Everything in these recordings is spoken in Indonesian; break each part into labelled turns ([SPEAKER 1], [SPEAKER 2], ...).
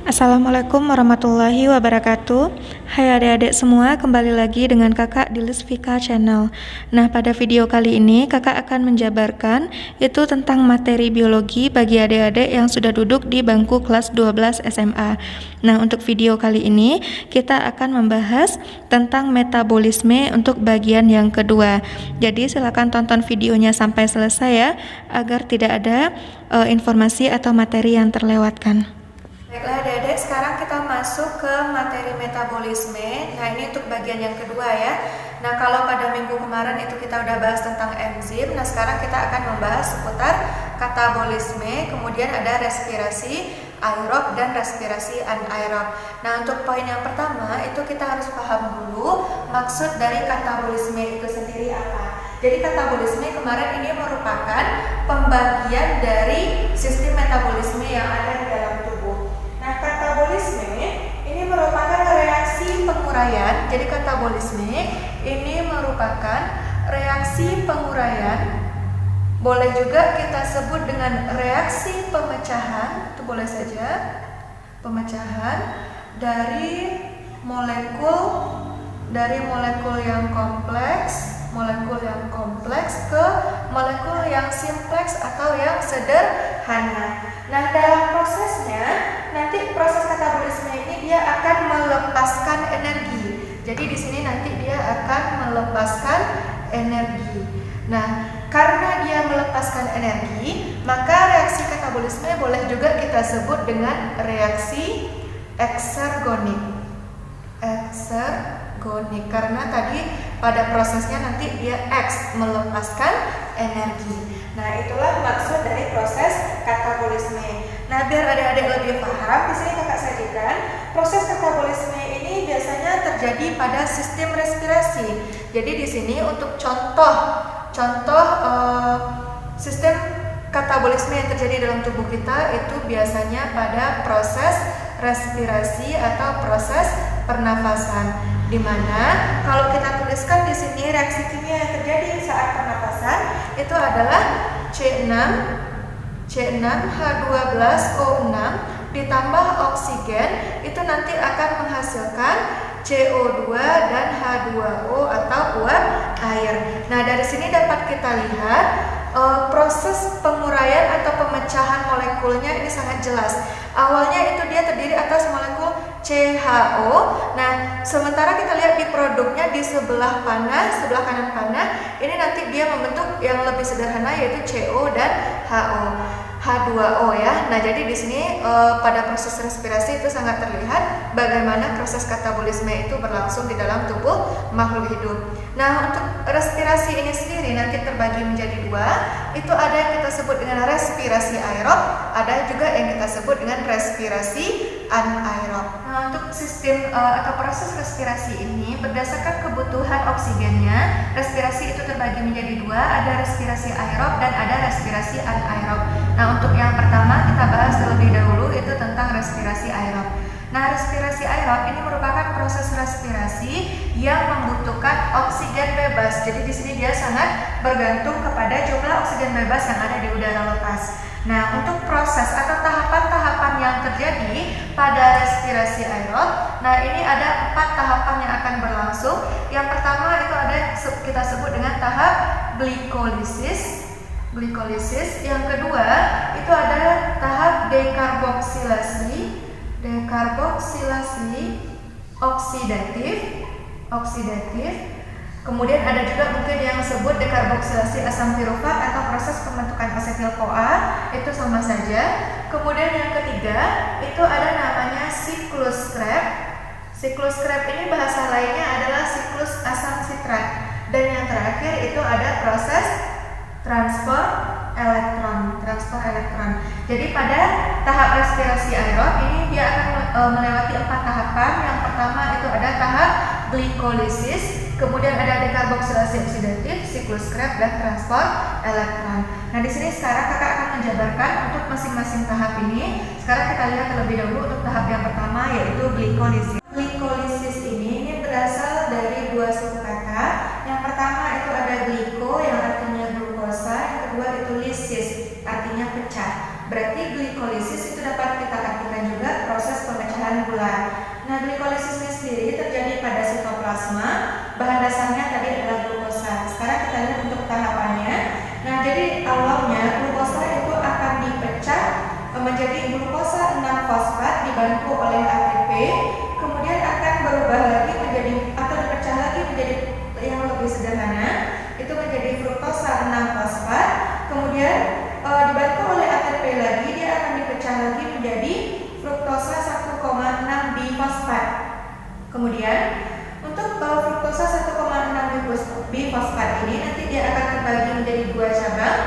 [SPEAKER 1] Assalamualaikum warahmatullahi wabarakatuh. Hai adik-adik semua, kembali lagi dengan kakak di Lisvika Channel. Nah, pada video kali ini kakak akan menjabarkan itu tentang materi biologi bagi adik-adik yang sudah duduk di bangku kelas 12 SMA. Nah, untuk video kali ini kita akan membahas tentang metabolisme untuk bagian yang kedua. Jadi silakan tonton videonya sampai selesai ya, agar tidak ada informasi atau materi yang terlewatkan. Baiklah adik-adik, sekarang kita masuk ke materi metabolisme. Nah, ini untuk bagian yang kedua ya. Nah, kalau pada minggu kemarin itu kita udah bahas tentang enzim. Nah, sekarang kita akan membahas seputar katabolisme, kemudian ada respirasi aerob dan respirasi anaerob. Nah, untuk poin yang pertama itu kita harus paham dulu maksud dari katabolisme itu sendiri apa. Jadi katabolisme kemarin ini merupakan pembagian dari sistem metabolisme yang ada di dalam tubuh. Nah, katabolisme ini merupakan reaksi penguraian. Jadi katabolisme ini merupakan reaksi penguraian. Boleh juga kita sebut dengan reaksi pemecahan, itu boleh saja. Pemecahan dari molekul yang kompleks, ke molekul yang simpleks atau yang sederhana. Nah, dalam prosesnya nanti proses katabolisme ini dia akan melepaskan energi. Jadi di sini nanti dia akan melepaskan energi. Nah, karena dia melepaskan energi, maka reaksi katabolisme boleh juga kita sebut dengan reaksi eksergonik. Karena tadi pada prosesnya nanti dia melepaskan energi. Nah, itulah maksud dari proses katabolisme. Nah, biar adik-adik lebih paham, di sini kakak sajikan proses katabolisme ini biasanya terjadi pada sistem respirasi. Jadi di sini untuk contoh sistem katabolisme yang terjadi dalam tubuh kita itu biasanya pada proses respirasi atau proses pernafasan, di mana kalau kita tuliskan di sini reaksi kimia yang terjadi saat pernafasan itu adalah C6H12O6 ditambah oksigen, itu nanti akan menghasilkan CO2 dan H2O atau uap air. Nah, dari sini dapat kita lihat proses penguraian atau pemecahan molekulnya ini sangat jelas. Awalnya itu dia terdiri atas molekul CHO. Nah, sementara kita lihat di produknya di sebelah kanan panah, ini nanti dia membentuk yang lebih sederhana yaitu CO dan H2O ya. Nah, jadi di sini pada proses respirasi itu sangat terlihat bagaimana proses katabolisme itu berlangsung di dalam tubuh makhluk hidup. Nah, untuk respirasi ini sendiri nanti terbagi menjadi dua. Itu ada yang kita sebut dengan respirasi aerob, ada juga yang kita sebut dengan respirasi anaerob. Nah, untuk sistem atau proses respirasi ini berdasarkan kebutuhan oksigennya, respirasi itu terbagi menjadi dua, ada respirasi aerob dan ada respirasi anaerob. Nah, untuk yang pertama kita bahas terlebih dahulu itu tentang respirasi aerob. Nah, respirasi aerob ini merupakan proses respirasi yang membutuhkan oksigen bebas. Jadi di sini dia sangat bergantung kepada jumlah oksigen bebas yang ada di udara lepas. Nah, untuk proses atau tahapan-tahapan yang terjadi pada respirasi aerob, nah ini ada 4 tahapan yang akan berlangsung. Yang pertama itu ada kita sebut dengan tahap glikolisis. Yang kedua itu ada tahap dekarboksilasi oksidatif. Kemudian ada juga mungkin yang disebut dekarboksilasi asam pirufat atau proses pembentukan asetil-CoA, itu sama saja. Kemudian yang ketiga itu ada namanya siklus Krebs. Siklus Krebs ini bahasa lainnya adalah siklus asam sitrat. Dan yang terakhir itu ada proses transfer elektron. Jadi pada tahap respirasi aerob ini dia akan melewati 4 tahapan. Yang pertama itu ada tahap glikolisis, kemudian ada dekarboksilasi oksidatif, siklus Krebs dan transfer elektron. Nah, di sini sekarang kakak akan menjabarkan untuk masing-masing tahap ini. Sekarang kita lihat terlebih dahulu untuk tahap yang pertama yaitu glikolisis. Glikolisis ini berasal dari 2 suku kata. Yang pertama itu ada gliko yang artinya glukosa, yang kedua itu lisis artinya pecah. Berarti glikolisis itu dapat kita artikan juga proses seluler. Nah, glikolisis ini sendiri terjadi pada sitoplasma. Bahan dasarnya tadi adalah glukosa. Sekarang kita lihat untuk tahapannya. Nah, jadi awalnya glukosa itu akan dipecah menjadi glukosa 6-fosfat dibantu oleh ATP, kemudian akan berubah lagi menjadi atau dipecah lagi menjadi yang lebih sederhana, itu menjadi fruktosa 6-fosfat, kemudian dibantu oleh ATP lagi dia akan dipecah lagi menjadi fruktosa 1,6 bifosfat. Kemudian untuk fruktosa 1,6 bifosfat ini nanti dia akan terbagi menjadi 2 cabang,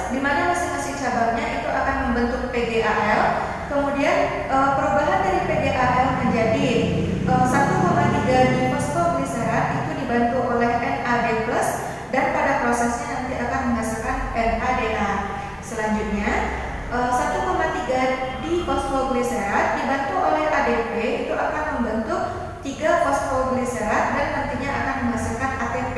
[SPEAKER 1] di mana masing-masing cabangnya itu akan membentuk PGAL. Kemudian perubahan dari PGAL menjadi 1,3 difosfogliserat itu dibantu oleh NAD+ dan pada prosesnya nanti akan menghasilkan NADH. Selanjutnya 1,3 difosfogliserat dibantu oleh ADP itu akan membentuk 3 fosfogliserat dan nantinya akan menghasilkan ATP.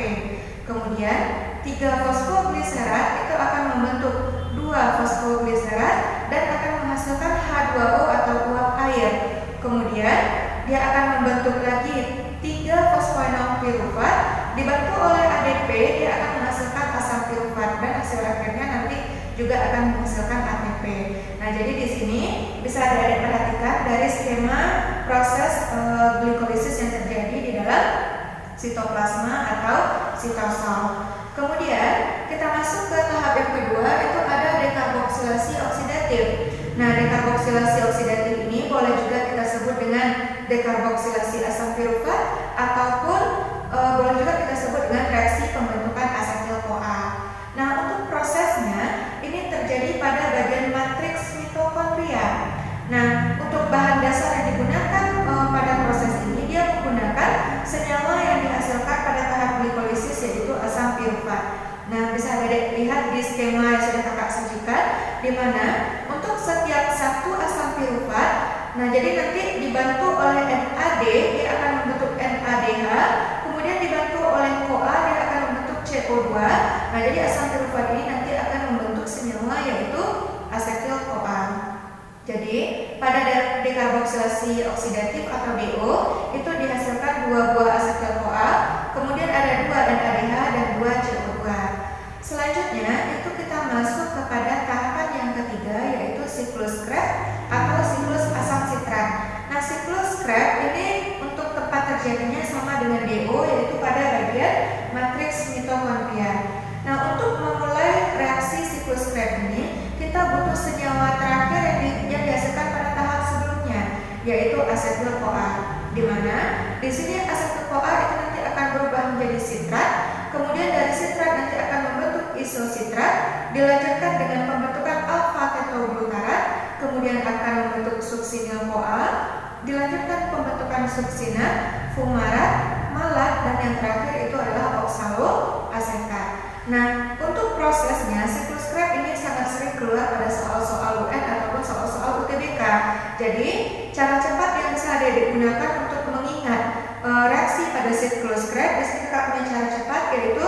[SPEAKER 1] Kemudian 3 fosfogliserat itu akan membentuk 2 fosfogliserat dan akan menghasilkan H2O atau uap air. Kemudian dia akan membentuk lagi 3 fosfoenol pirufat dibantu oleh ADP, dia akan menghasilkan asam pirufat dan hasil akhirnya nanti juga akan menghasilkan ATP. Nah, jadi di sini bisa Adik-adik perhatikan dari skema proses glikolisis yang terjadi di dalam sitoplasma atau sitosol. Kemudian kita masuk ke tahap yang kedua, itu ada dekarboksilasi oksidatif. Nah, dekarboksilasi oksidatif ini boleh juga kita sebut dengan dekarboksilasi asam pirufat ataupun boleh juga kita sebut dengan reaksi pembentukan asetil-CoA. Nah, untuk prosesnya ini terjadi pada bagian matriks mitokondria. Nah, untuk bahan dasar yang digunakan pada proses ini dia menggunakan senyawa yang dihasilkan pada tahap glikolisis yaitu asam pirufat. Nah, bisa Adik lihat di skema yang sudah Kakak sajikan, di mana untuk setiap satu asam pirufat, nah jadi nanti dibantu oleh NAD dia akan membentuk NADH, kemudian dibantu oleh CoA dia akan membentuk CO2. Nah, jadi asam pirufat ini nanti akan membentuk senyawa yaitu asetil-CoA. Jadi pada dekarboksilasi oksidatif atau DO itu dihasilkan 2 buah asetil-CoA, kemudian ada 2 NADH dan 2 CO2. Selanjutnya itu kita masuk kepada tahapan yang ketiga yaitu siklus Krebs atau siklus asam sitrat. Nah, siklus Krebs ini untuk tempat terjadinya sama dengan DO yaitu pada bagian matriks mitokondria. Nah, untuk memulai reaksi siklus Krebs ini kita butuh senyawa terakhir yang dihasilkan pada tahap sebelumnya yaitu asetil-CoA. Di mana di sini asetil-CoA itu nanti akan berubah menjadi sitrat, kemudian dari sitrat nanti akan membentuk isositrat, dilanjutkan dengan pembentukan alfa-ketoglutarat, kemudian akan membentuk suksinil-CoA, dilanjutkan pembentukan suksinat, fumarat, malat, dan yang terakhir itu adalah oksaloasetat. Nah, untuk prosesnya siklus Krebs ini sangat sering keluar pada soal-soal UN ataupun soal-soal UTBK. Jadi, cara cepat yang bisa digunakan untuk mengingat reaksi pada siklus Krebs, di sini Kakak punya cara cepat yaitu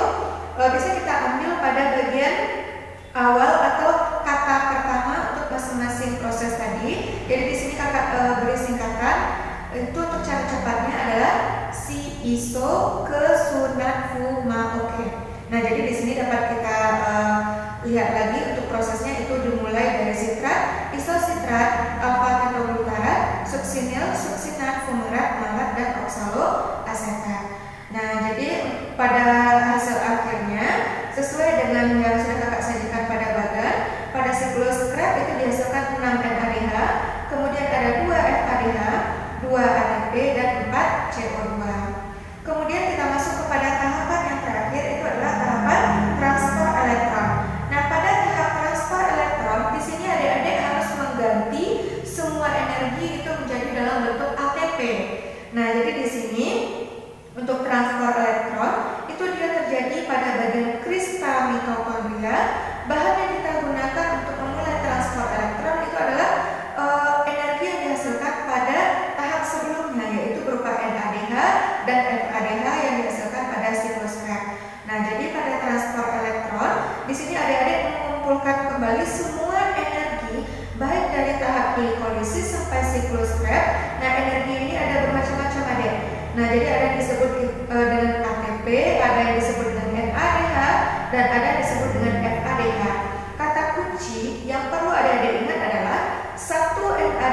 [SPEAKER 1] bisa kita ambil pada bagian awal atau kata pertama untuk masing-masing proses tadi. Jadi di sini Kakak beri singkatan. Itu untuk cara cepatnya adalah si iso ke sunat fuma oke. Nah, jadi di sini dapat kita lihat lagi untuk prosesnya itu dimulai dari sitrat, isositrat, alfa-ketoglutarat, suksinil, suksinat, fumarat, malat, dan oksaloasetat. Nah, jadi pada hasil akhirnya sesuai dengan yang sudah Kakak sajikan pada bagan, pada siklus Krebs itu dihasilkan 6 NADH, kemudian ada 2 FADH, 2 ATP, dan 4 CO2. Kemudian kita masuk kepada tahapan yang terakhir, itu adalah tahapan transfer elektron. Nah, pada tahap transfer elektron di sini adik-adik harus mengganti semua energi itu menjadi dalam bentuk ATP. Nah, jadi di sini untuk transfer elektron itu dia terjadi pada bagian kristal mitokondria. Bahan yang kita gunakan untuk memulai transfer elektron itu adalah energi yang dihasilkan pada tahap sebelumnya yaitu berupa NADH dan FADH yang dihasilkan pada siklus Krebs. Nah, jadi pada transfer elektron di sini adik-adik mengumpulkan kembali semua energi baik dari tahap glikolisis sampai siklus Krebs. Nah,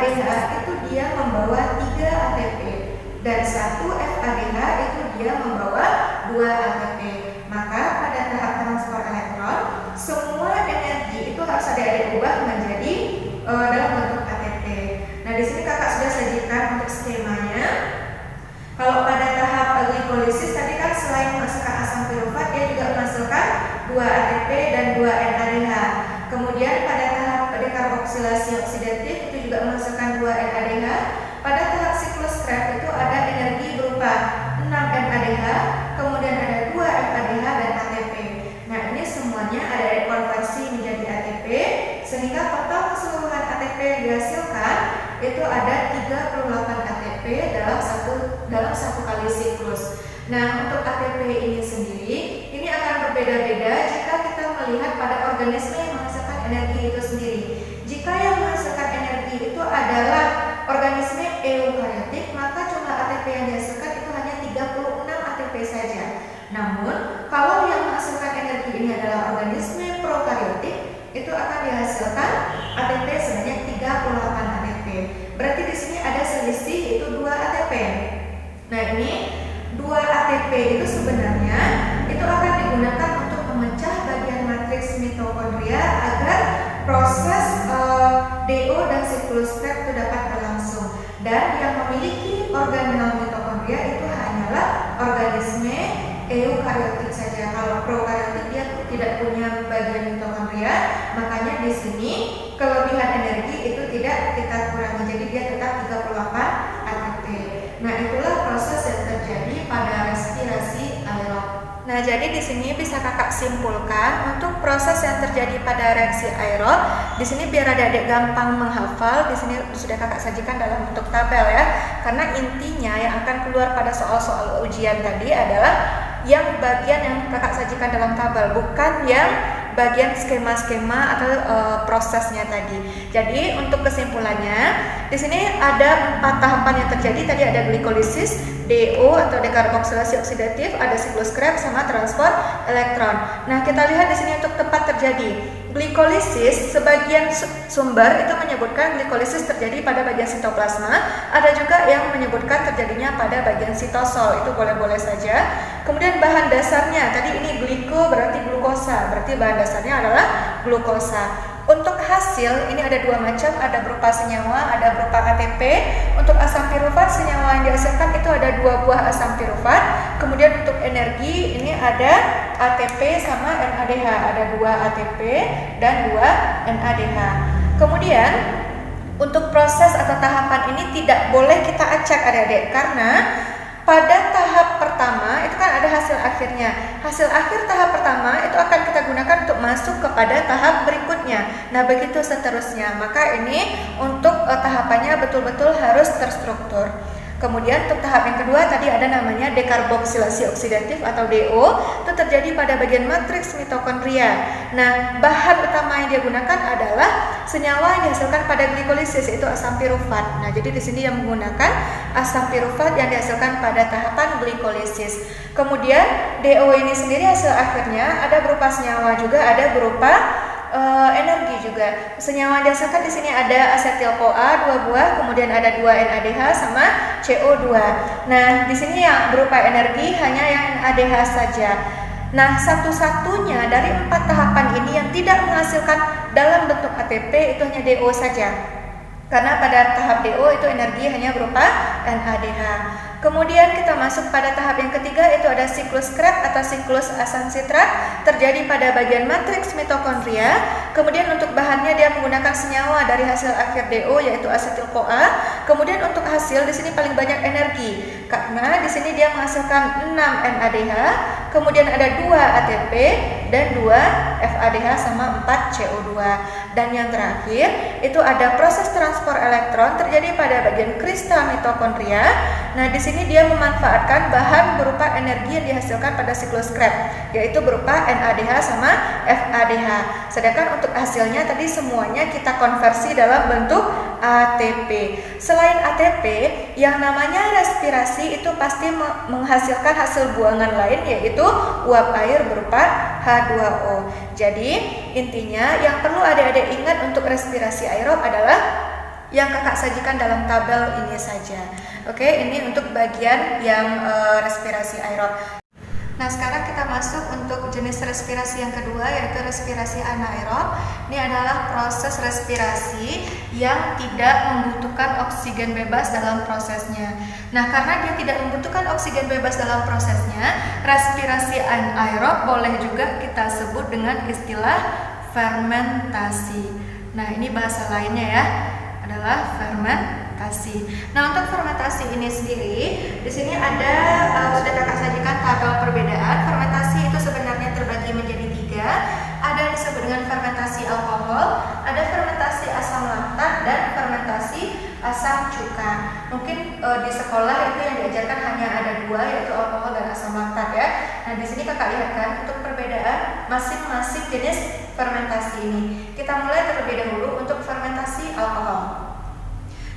[SPEAKER 1] ADH itu dia membawa 3 ATP dan 1 FADH itu dia membawa 2 ATP. Maka pada tahap transport elektron semua energi itu harus adik-adik ubah menjadi dalam bentuk ATP. Nah, di sini kakak sudah sajikan untuk skemanya. Kalau pada tahap glikolisis tadi kan selain menghasilkan asam pirufat dia juga menghasilkan 2 ATP dan 2 NADH. Kemudian pada tahap dekarboksilasi oksidatif itu juga menghasilkan 2 NADH. Pada tahap siklus Krebs itu ada energi berupa 6 NADH, kemudian ada 2 FADH dan ATP. Nah, ini semuanya ada konversi menjadi ATP sehingga total keseluruhan ATP yang dihasilkan itu ada 38 ATP dalam satu kali siklus. Nah, untuk ATP ini sendiri ini akan berbeda-beda jika kita melihat pada organisme yang menghasilkan energi itu sendiri. Jika yang menghasilkan energi itu adalah organisme eukariotik, maka jumlah ATP yang dihasilkan itu hanya 36 ATP saja. Namun, kalau yang menghasilkan energi ini adalah organisme prokariotik, itu akan dihasilkan ATP sebanyak 38 ATP. Berarti di sini ada selisih yaitu 2 ATP. Nah, ini 2 ATP itu sebenarnya itu akan digunakan untuk memecah bagian matriks mitokondria agar proses DO dan siklus Krebs itu dapat berlangsung. Dan yang memiliki organel mitokondria itu hanyalah organisme eukariotik saja. Kalau prokariotik dia tidak punya bagian mitokondria, makanya di sini kelebihan energi itu tidak kita kurangi, jadi dia tetap 38 ATP. Nah, itulah proses yang terjadi pada respirasi aerob. Nah, jadi di sini bisa kakak simpulkan untuk proses yang terjadi pada reaksi aerob. Di sini biar adik-adik gampang menghafal, di sini sudah kakak sajikan dalam bentuk tabel ya. Karena intinya yang akan keluar pada soal-soal ujian tadi adalah yang bagian yang kakak sajikan dalam tabel, bukan yang bagian skema-skema atau prosesnya tadi. Jadi untuk kesimpulannya, di sini ada 4 tahapan yang terjadi. Tadi ada glikolisis, DO atau dekarboksilasi oksidatif, ada siklus Krebs sama transport elektron. Nah, kita lihat di sini untuk tempat terjadi. Glikolisis sebagian sumber itu menyebutkan glikolisis terjadi pada bagian sitoplasma, ada juga yang menyebutkan terjadinya pada bagian sitosol, itu boleh-boleh saja. Kemudian bahan dasarnya, tadi ini gliko berarti glukosa, berarti bahan dasarnya adalah glukosa. Untuk hasil ini ada 2 macam, ada berupa senyawa, ada berupa ATP. Untuk asam pirufat, senyawa yang dihasilkan itu ada 2 buah asam pirufat. Kemudian untuk energi ini ada ATP sama NADH, ada 2 ATP dan 2 NADH. Kemudian untuk proses atau tahapan ini tidak boleh kita acak adik-adik, karena pada tahap pertama itu kan ada hasil akhirnya. Hasil akhir tahap pertama itu akan kita gunakan untuk masuk kepada tahap berikutnya. Nah, begitu seterusnya. Maka ini untuk tahapannya betul-betul harus terstruktur. Kemudian untuk tahap yang kedua tadi ada namanya dekarboksilasi oksidatif atau DO, itu terjadi pada bagian matriks mitokondria. Nah, bahan utama yang dia gunakan adalah senyawa yang dihasilkan pada glikolisis, yaitu asam pirufat. Nah, jadi di sini yang menggunakan asam pirufat yang dihasilkan pada tahapan glikolisis. Kemudian DO ini sendiri hasil akhirnya ada berupa senyawa juga, ada berupa energi juga. Senyawa yang dihasilkan di sini ada asetil-CoA 2 buah, kemudian ada 2 NADH sama CO2. Nah, di sini yang berupa energi hanya yang NADH saja. Nah, satu-satunya dari 4 tahapan ini yang tidak menghasilkan dalam bentuk ATP itu hanya DO saja. Karena pada tahap DO itu energi hanya berupa NADH. Kemudian kita masuk pada tahap yang ketiga, itu ada siklus Krebs atau siklus asam sitrat, terjadi pada bagian matriks mitokondria. Kemudian untuk bahannya dia menggunakan senyawa dari hasil akhir DO yaitu asetil-CoA. Kemudian untuk hasil di sini paling banyak energi karena di sini dia menghasilkan 6 NADH, kemudian ada 2 ATP dan 2 FADH sama 4 CO2. Dan yang terakhir itu ada proses transport elektron terjadi pada bagian kristal mitokondria. Nah, di sini dia memanfaatkan bahan berupa energi yang dihasilkan pada siklus Krebs, yaitu berupa NADH sama FADH. Sedangkan untuk hasilnya tadi semuanya kita konversi dalam bentuk ATP. Selain ATP, yang namanya respirasi itu pasti menghasilkan hasil buangan lain, yaitu uap air berupa H2O. Jadi intinya yang perlu adik-adik ingat untuk respirasi aerob adalah yang kakak sajikan dalam tabel ini saja. Oke, ini untuk bagian yang respirasi aerob. Nah, sekarang kita masuk untuk jenis respirasi yang kedua, yaitu respirasi anaerob. Ini adalah proses respirasi yang tidak membutuhkan oksigen bebas dalam prosesnya. Nah, karena dia tidak membutuhkan oksigen bebas dalam prosesnya, respirasi anaerob boleh juga kita sebut dengan istilah fermentasi. Nah, ini bahasa lainnya ya, adalah fermentasi. Nah, untuk fermentasi ini sendiri, di sini ada sudah kakak sajikan tabel perbedaan. Fermentasi itu sebenarnya terbagi menjadi 3. Ada yang disebut dengan fermentasi alkohol, ada fermentasi asam laktat, dan fermentasi asam cuka. Mungkin di sekolah itu yang diajarkan hanya ada 2, yaitu alkohol dan asam laktat ya. Nah, di sini kakak lihatkan untuk perbedaan masing-masing jenis fermentasi ini. Kita mulai terlebih dahulu untuk fermentasi alkohol.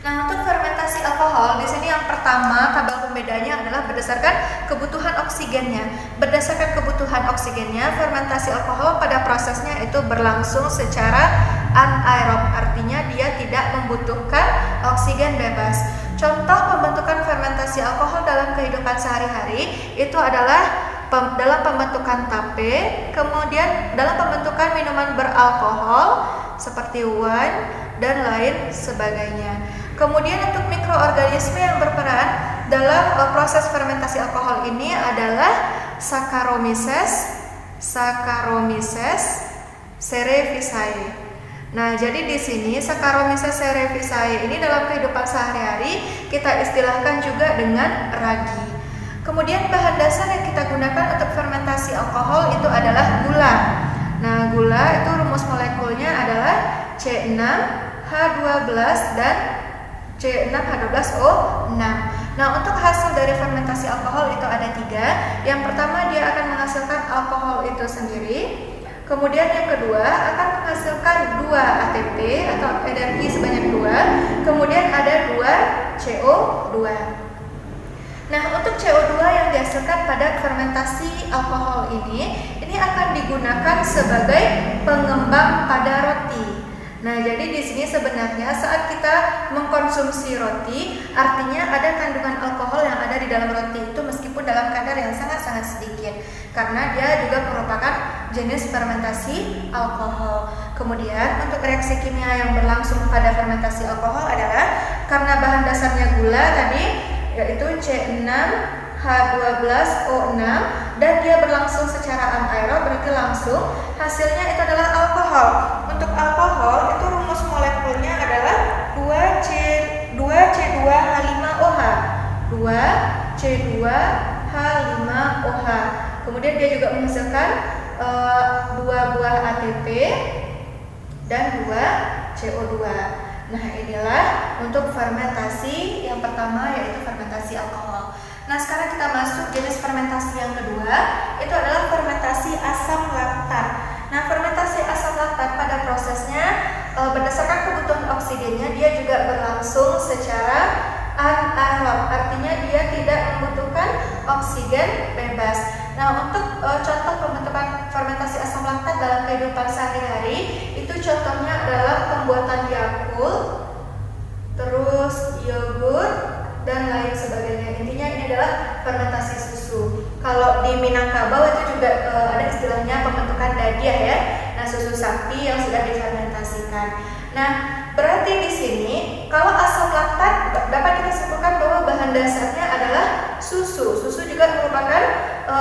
[SPEAKER 1] Nah, untuk fermentasi alkohol di sini yang pertama tabel pembedanya adalah berdasarkan kebutuhan oksigennya. Berdasarkan kebutuhan oksigennya, fermentasi alkohol pada prosesnya itu berlangsung secara anaerob, artinya dia tidak membutuhkan oksigen bebas. Contoh pembentukan fermentasi alkohol dalam kehidupan sehari-hari itu adalah dalam pembentukan tape, kemudian dalam pembentukan minuman beralkohol seperti wine dan lain sebagainya. Kemudian untuk mikroorganisme yang berperan dalam proses fermentasi alkohol ini adalah Saccharomyces cerevisiae. Nah, jadi di sini Saccharomyces cerevisiae ini dalam kehidupan sehari-hari kita istilahkan juga dengan ragi. Kemudian bahan dasar yang kita gunakan untuk fermentasi alkohol itu adalah gula. Nah, gula itu rumus molekulnya adalah C6H12 dan C6H12O6. Nah, untuk hasil dari fermentasi alkohol itu ada 3. Yang pertama, dia akan menghasilkan alkohol itu sendiri. Kemudian yang kedua akan menghasilkan 2 ATP atau energi sebanyak 2. Kemudian ada 2 CO2. Nah, untuk CO2 yang dihasilkan pada fermentasi alkohol ini akan digunakan sebagai pengembang pada roti. Nah, jadi di sini sebenarnya saat kita mengkonsumsi roti, artinya ada kandungan alkohol yang ada di dalam roti itu meskipun dalam kadar yang sangat-sangat sedikit, karena dia juga merupakan jenis fermentasi alkohol. Kemudian untuk reaksi kimia yang berlangsung pada fermentasi alkohol adalah karena bahan dasarnya gula tadi, yaitu C6H12O6, dan dia berlangsung secara anaerob, berarti langsung hasilnya itu adalah alkohol. Untuk alkohol itu rumus molekulnya adalah 2C2H5OH. 2C2H5OH. Kemudian dia juga menghasilkan 2 buah ATP dan 2 CO2. Nah, inilah untuk fermentasi yang pertama, yaitu fermentasi alkohol. Nah, sekarang kita masuk jenis fermentasi yang kedua, itu adalah fermentasi asam laktat. Nah, fermentasi asam laktat pada prosesnya berdasarkan kebutuhan oksigennya dia juga berlangsung secara anaerob, artinya dia tidak membutuhkan oksigen bebas. Nah, untuk contoh pembentukan fermentasi asam laktat dalam kehidupan sehari-hari itu contohnya adalah pembuatan Yakult, terus yogurt dan lain sebagainya. Intinya ini adalah fermentasi susu. Kalau di Minangkabau itu juga ada istilahnya pembentukan dadiah ya. Nah, susu sapi yang sudah difermentasikan. Nah, berarti di sini kalau asam laktat dapat kita simpulkan bahwa bahan dasarnya adalah susu. Susu juga merupakan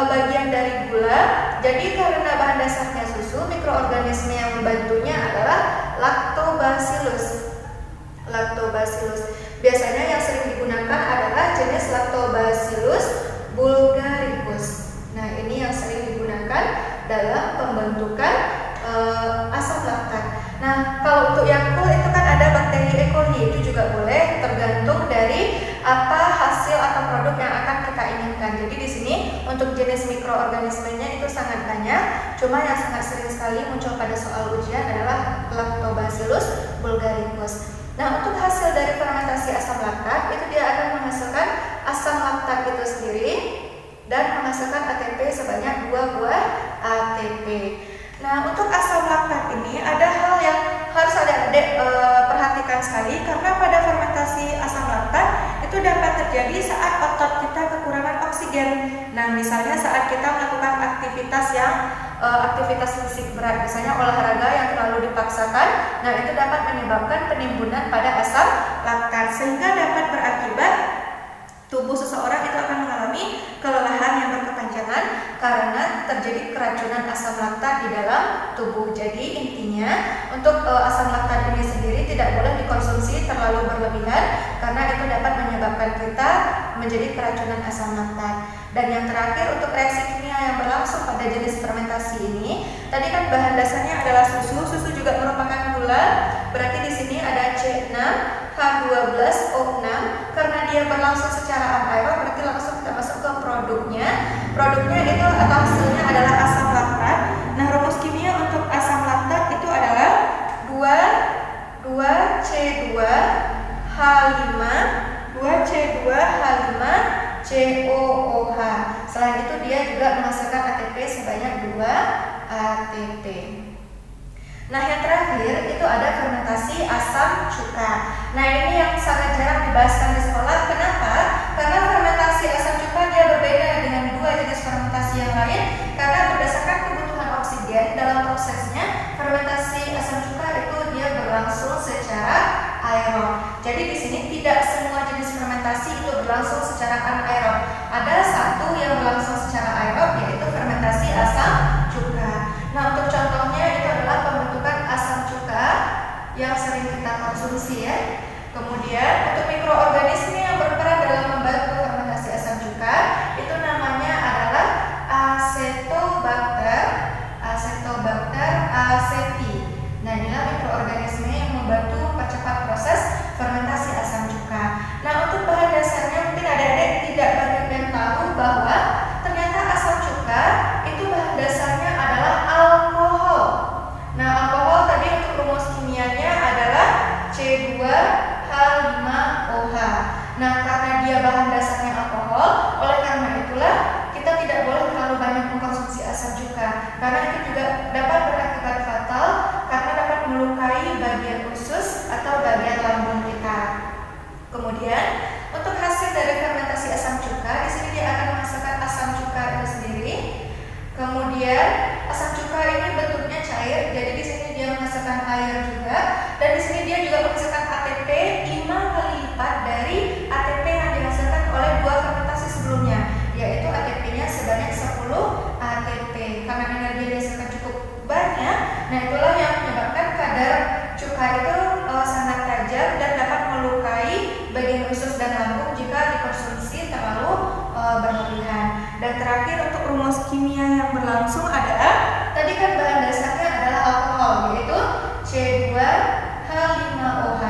[SPEAKER 1] bagian dari gula. Jadi karena bahan dasarnya susu, mikroorganisme yang membantunya adalah lactobacillus. Biasanya yang sering digunakan adalah jenis Lactobacillus bulgaricus. Nah, ini yang sering digunakan dalam pembentukan asam laktat. Nah, kalau untuk Yakult itu kan ada bakteri E. coli, itu juga boleh tergantung dari apa hasil atau produk yang akan kita inginkan. Jadi di sini untuk jenis mikroorganismenya itu sangat banyak. Cuma yang sangat sering sekali muncul pada soal ujian adalah Lactobacillus bulgaricus. Nah, untuk hasil dari fermentasi asam laktat itu dia akan menghasilkan asam laktat itu sendiri dan menghasilkan ATP sebanyak 2 buah ATP. Nah, untuk asam laktat ini ada hal yang harus harus adik-adik perhatikan sekali, karena pada fermentasi asam laktat itu dapat terjadi saat otot kita kekurangan oksigen. Nah, misalnya saat kita melakukan aktivitas fisik berat, misalnya olahraga yang terlalu dipaksakan, nah itu dapat menyebabkan penimbunan pada asam laktat, sehingga dapat berakibat tubuh seseorang itu akan mengalami kelelahan yang berkepanjangan karena terjadi keracunan asam laktat di dalam tubuh. Jadi intinya untuk asam laktat ini sendiri tidak boleh dikonsumsi terlalu berlebihan, karena itu dapat menyebabkan kita menjadi keracunan asam laktat. Dan yang terakhir, untuk reaksi kimia yang berlangsung pada jenis fermentasi ini, tadi kan bahan dasarnya adalah susu. Susu juga merupakan gula, berarti di sini ada C6H12O6. Karena dia berlangsung secara anaerob, berarti langsung kita masuk ke produknya. Produknya itu atau hasilnya adalah asam laktat. Nah, rumus kimia untuk asam laktat itu adalah 2C2H5COOH. Selain itu dia juga menghasilkan ATP sebanyak 2 ATP. Nah, yang terakhir itu ada fermentasi asam cuka. Nah, ini yang sangat jarang dibahaskan di sekolah. Kenapa? Karena fermentasi asam cuka dia berbeda dengan dua jenis fermentasi yang lain, karena berdasarkan kebutuhan oksigen dalam prosesnya, fermentasi asam cuka itu dia berlangsung secara aerob. Jadi di sini tidak semua jenis fermentasi itu berlangsung secara anaerob. Ada satu yang berlangsung secara aerob, yaitu fermentasi asam cuka. Nah, untuk contohnya itu adalah pembentukan asam cuka yang sering kita konsumsi ya. Kemudian untuk mikroorganisme yang berperan dalam membantu fermentasi asam cuka itu namanya adalah Acetobacter aceti. Nah, inilah mikroorganisme yang membantu mempercepat proses fermentasi asam cuka. Nah, untuk bahan dasarnya mungkin adik-adik tidak banyak yang tahu bahwa ternyata asam cuka itu bahan dasarnya adalah alkohol. Nah, alkohol tadi untuk rumus kimianya adalah C2H5OH. Nah, karena dia bahan dasarnya alkohol, oleh karena itulah kita tidak boleh terlalu banyak mengkonsumsi asam cuka, karena itu juga dapat berakibat fatal karena dapat melukai bagian usus atau bagian lambung kita. Kemudian untuk hasil dari fermentasi asam cuka, di sini dia akan menghasilkan asam cuka itu sendiri. Kemudian asam cuka ini bentuknya cair, jadi di sini dia menghasilkan air juga, dan di sini dia juga menghasilkan ATP 5 kali lipat dari ATP yang dihasilkan oleh dua fermentasi sebelumnya, yaitu ATP-nya sebanyak 10 ATP. Karena energi yang dihasilkan cukup banyak, nah itulah yang menyebabkan kadar cuka itu sangat tajam dan dapat melukai bagian usus dan lambung jika dikonsumsi terlalu berlebihan. Dan terakhir untuk rumus kimia yang berlangsung adalah, tadi kan bahan dasarnya adalah alkohol, yaitu C2H5OH.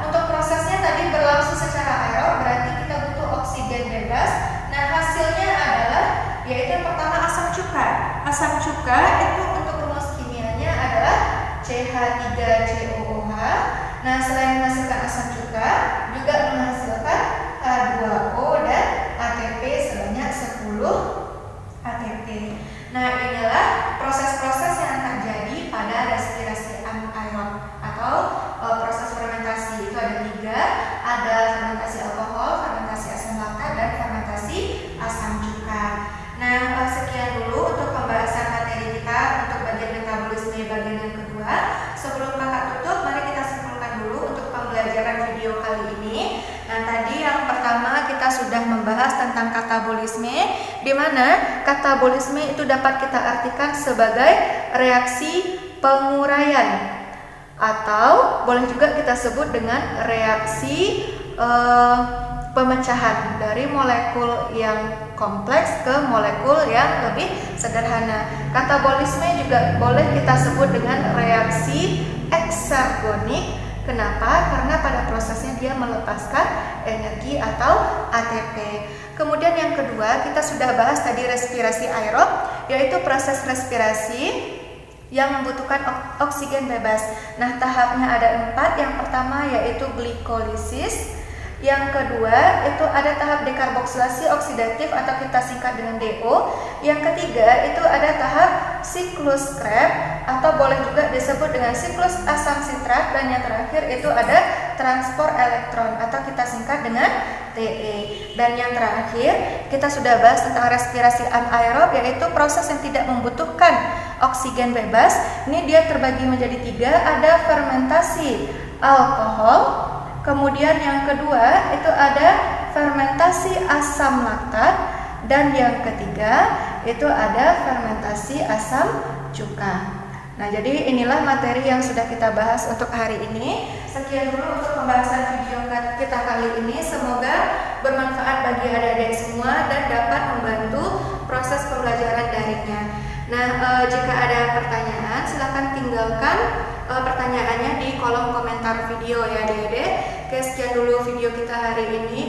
[SPEAKER 1] Untuk prosesnya tadi berlangsung secara aerob, berarti kita butuh oksigen bebas. Nah, hasilnya adalah, yaitu yang pertama asam cuka. Asam cuka itu untuk rumus kimianya adalah CH3COOH. Nah, selain menghasilkan asam cuka, juga menghasilkan H2O dan ATP sebanyak 10 ATP. Nah, inilah proses-proses yang terjadi pada respirasi anaerob atau proses fermentasi. Itu ada 3, ada fermentasi alkohol, fermentasi asam laktat, dan fermentasi asam cuka. Nah, sekian dulu untuk pembahasan materi kita untuk bagian metabolisme bagian yang kedua. Sebelum kakak tutup, mari kita simpulkan dulu untuk pembelajaran video kali ini. Nah, tadi yang pertama kita sudah membahas tentang katabolisme, di mana katabolisme itu dapat kita artikan sebagai reaksi penguraian, atau boleh juga kita sebut dengan reaksi pemecahan dari molekul yang kompleks ke molekul yang lebih sederhana. Katabolisme juga boleh kita sebut dengan reaksi eksergonik. Kenapa? Karena pada prosesnya dia melepaskan energi atau ATP. Kemudian yang kedua, kita sudah bahas tadi respirasi aerob, yaitu proses respirasi yang membutuhkan oksigen bebas. Nah, tahapnya ada 4. Yang pertama yaitu glikolisis. Yang kedua itu ada tahap dekarboksilasi oksidatif atau kita singkat dengan DO. Yang ketiga itu ada tahap siklus Krebs atau boleh juga disebut dengan siklus asam sitrat, dan yang terakhir itu ada transport elektron atau kita singkat dengan TE. Dan yang terakhir kita sudah bahas tentang respirasi anaerob, yaitu proses yang tidak membutuhkan oksigen bebas. Ini dia terbagi menjadi 3, ada fermentasi alkohol, kemudian yang kedua itu ada fermentasi asam laktat, dan yang ketiga itu ada fermentasi asam cuka. Nah, jadi inilah materi yang sudah kita bahas untuk hari ini. Sekian dulu untuk pembahasan video kita kali ini. Semoga bermanfaat bagi adik-adik semua dan dapat membantu proses pembelajaran daringnya. Nah, jika ada pertanyaan, silakan tinggalkan pertanyaannya di kolom komentar video ya adik-adik. Oke, sekian dulu video kita hari ini.